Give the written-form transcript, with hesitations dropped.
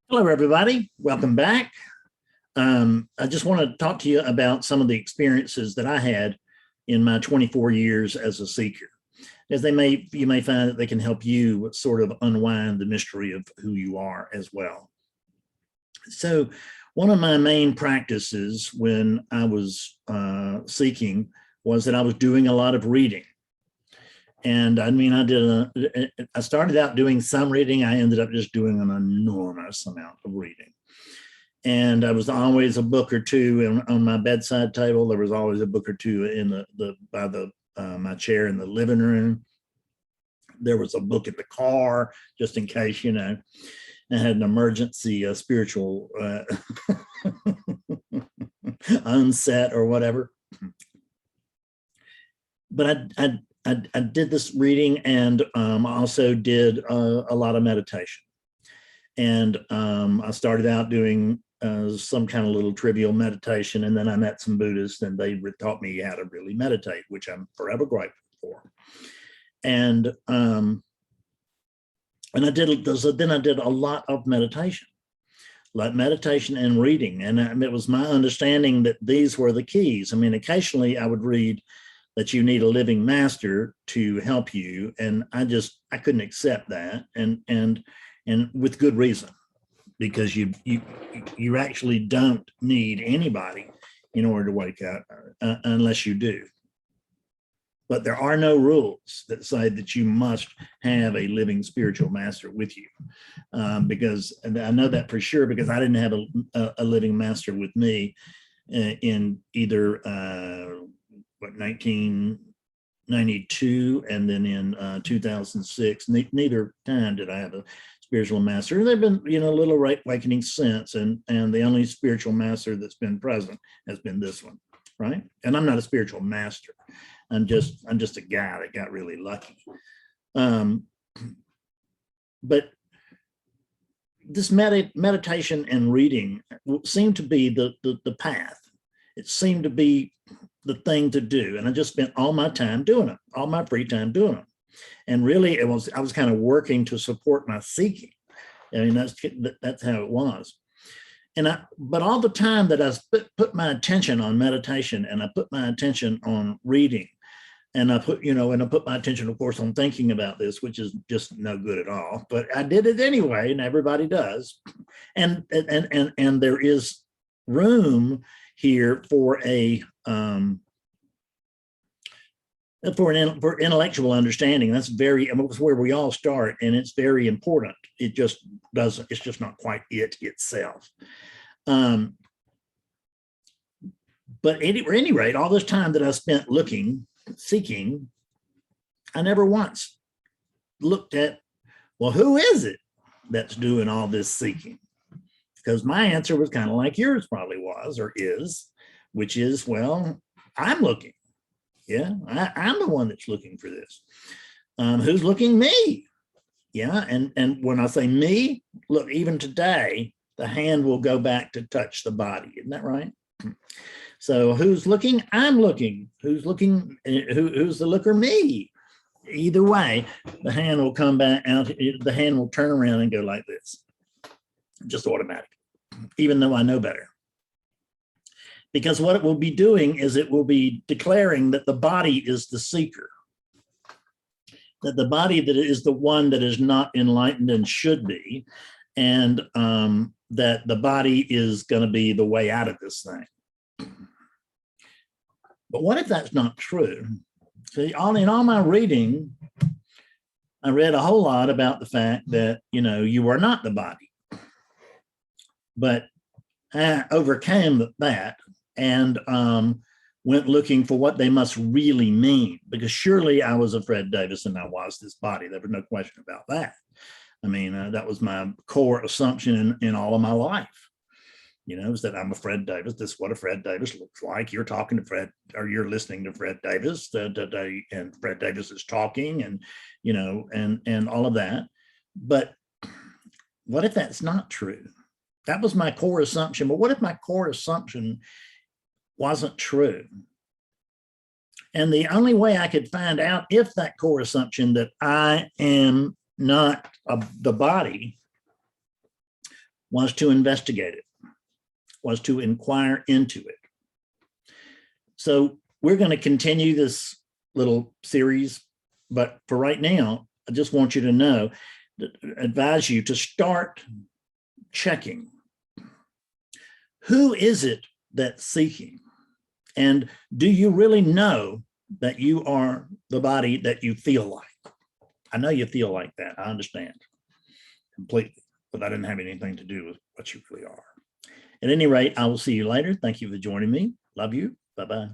Hello, everybody. Welcome back. I just want to talk to you about some of the experiences that I had in my 24 years as a seeker, as you may find that they can help you sort of unwind the mystery of who you are as well. So one of my main practices when I was seeking was that I was doing a lot of reading. And I mean, I started out doing some reading. I ended up just doing an enormous amount of reading. And I was always a book or two on my bedside table. There was always a book or two in by my chair in the living room. There was a book in the car, just in case, I had an emergency spiritual unset or whatever. But I did this reading and also did a lot of meditation. And I started out doing some kind of little trivial meditation, and then I met some Buddhists and they taught me how to really meditate, which I'm forever grateful for. And I did a lot of meditation, like meditation and reading. And it was my understanding that these were the keys. I mean, occasionally I would read that you need a living master to help you. And I couldn't accept that. And with good reason, because you actually don't need anybody in order to wake up unless you do. But there are no rules that say that you must have a living spiritual master with you. Because I know that for sure, because I didn't have a living master with me in either 1992 and then in 2006. Neither time did I have a spiritual master. There've been little awakening since, and the only spiritual master that's been present has been this one, right? And I'm not a spiritual master. I'm just a guy that got really lucky. But this meditation and reading seemed to be the path. It seemed to be the thing to do. And I just spent all my time doing it, all my free time doing it. And really I was kind of working to support my seeking. I mean, that's how it was. But all the time that I put my attention on meditation, and I put my attention on reading, and I put my attention, of course, on thinking about this, which is just no good at all, but I did it anyway, and everybody does. And there is room here for for intellectual understanding. That's where we all start, and it's very important. It's just not quite it itself. But at any rate, all this time that I spent seeking, I never once looked at, well, who is it that's doing all this seeking? Because my answer was kind of like yours probably was or is, which is, well, I'm looking. Yeah, I'm the one that's looking for this. Who's looking? Me. Yeah, and when I say me, look, even today, the hand will go back to touch the body. Isn't that right? So who's looking? I'm looking. Who's looking? Who's the looker? Me. Either way, the hand will come back out. The hand will turn around and go like this, just automatic, even though I know better. Because what it will be doing is it will be declaring that the body is the seeker, that the body that is the one that is not enlightened and should be, and that the body is going to be the way out of this thing. But what if that's not true? See, in all my reading, I read a whole lot about the fact that, you are not the body. But I overcame that and went looking for what they must really mean, because surely I was a Fred Davis and I was this body. There was no question about that. I mean, that was my core assumption in all of my life, is that I'm a Fred Davis. This is what a Fred Davis looks like. You're talking to Fred, or you're listening to Fred Davis, and Fred Davis is talking, and, and all of that. But what if that's not true? That was my core assumption. But what if my core assumption wasn't true? And the only way I could find out if that core assumption that I am not the body was to investigate it, was to inquire into it. So we're going to continue this little series, but for right now, I just want you to know, advise you to start checking. Who is it that's seeking? And do you really know that you are the body that you feel like? I know you feel like that. I understand completely, but that didn't have anything to do with what you really are. At any rate, I will see you later. Thank you for joining me. Love you. Bye-bye.